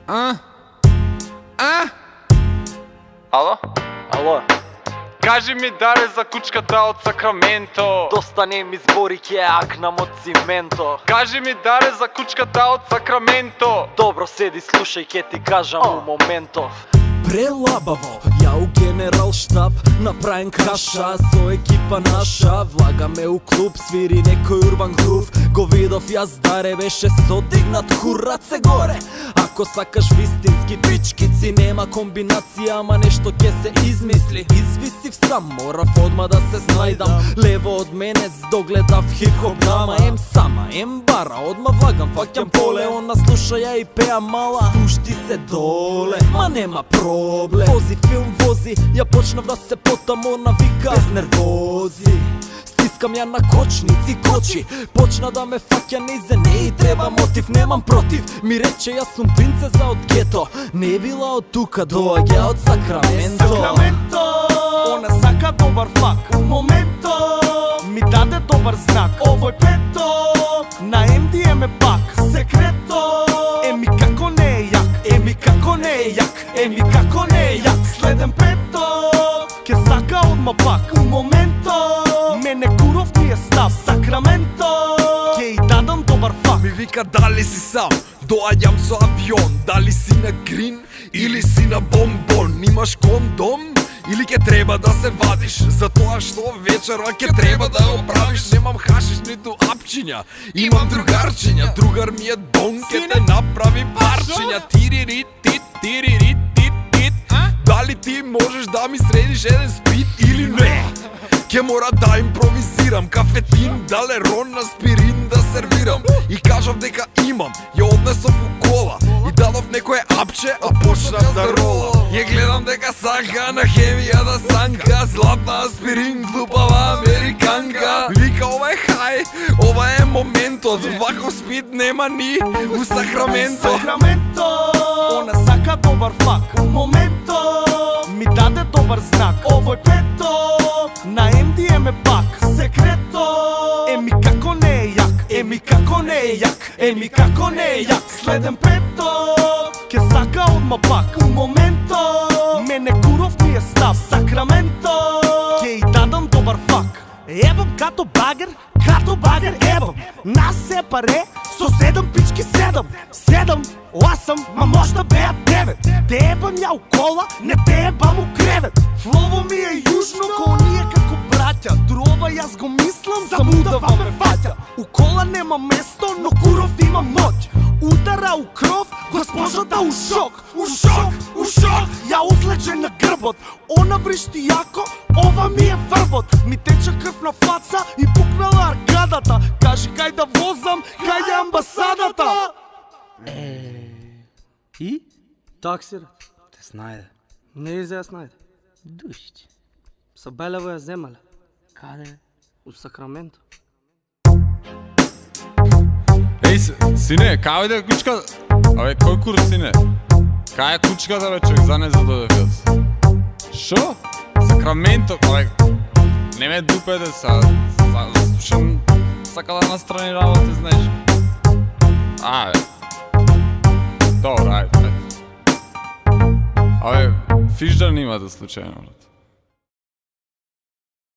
Ало? Ало, Кажи ми даре за кучката од Сакраменто. достане ми збори ке акнам од цименто. Кажи ми даре за кучката од Сакраменто. Добро седи, слушај, ке ти кажам у моментов. Прелабаво, ја у генерал штаб направен каша со екипа наша. Влагаме у клуб, свири некој урбан грув. Го видов јас даре, беше содигнат хураце горе. Ако сакаш вистински пичкици, нема комбинација, ама нешто ке се измисли. Извисив сам, морав одма да се снајдам. Лево од мене догледав хип-хоп драма. Ем сама, ем бара, одма влагам, фаќам поле. Она слуша ја и пеа мала, спушти се доле, ма нема проблем. Вози филм, вози, ја почнав да се потам, она вика без нервози. Стискам ја на кочници, кочи, почна да ме фаќа низе, не и треба мотив, немам против. Ми рече јас сум принцеза од гето, не била од тука, доаѓа од Сакраменто. Сакраменто, она сака добар фак. Моменто, ми даде добар знак. Овој пето, на MDM е пак. Секрето, еми како не е јак, еми како не е јак, еми како не е јак. Следен пето, ке сака одма пак. У моменто, мене куров ми е став. Сакраменто, ке и дадам добар фак. Ми вика дали си сам, доаѓам со авион. Дали си на грин или си на бомбон. Имаш кондом или ке треба да се вадиш, затоа што вечерва ке треба да го правиш. Немам хашиш ниту апчиња, имам другарчиња. Другар ми е дон, ке те направи парчиња. Тиририт, тит, тиририт, тит, тит. Дали ти можеш да ми средиш еден спит или не? Ке мора да импровизирам, кафетин, далерон, аспирин да сервирам. И кажав дека имам, ја однесов у кола и дадов некое апче, а почнав да рола. Ја гледам дека сака на хемија да санка, златна аспирин, глупава американка. Вика ова е хај, ова е моментот, ваков спит нема ни у Сакраменто. Сакраменто, она сака добар фак. Моменто, ми даде добар знак. Овој пето, на MDM е пак. Секрето, еми како не е јак, еми како не е јак, еми како не е јак. Следен пето, ке сака одма пак. У моменто, мене куров ми е став. Сакраменто, ке и дадам добар фак. Ебам като багер ебам. Нас се паре, со 7 пички седам. 7, 8, ма можда беа 9. Те ебам ја у кола, не те ебам у кревет. Флово ми е јужно, ко ние како браќа. Дрова јас го мислам, замудава ме фаќа. У кола нема место, но куров има моќ. Удара у кров, госпожата у шок. У шок, у шок, ја услече на грбот. Она вришти јако, ова ми е врвот. Ми тече крв на фаца и пукнала аркадата. Кажи кај да возам, кај е амбасадата. И? Таксир, Те снајде. не изе ја снајде. Душич. Со Белево ја земале, Каде? у Сакраменто. Еј, сине, кај ојде кучка? Абе, кој кур, сине? Кај е кучката, бе, човек, за не задодев јас. Шо? Сакраменто, абе, не ме дупете са, слушам, сака да настрани работи, знаеш. Абе, добро, ајде. Абе, фиш да нимате случајно, брат.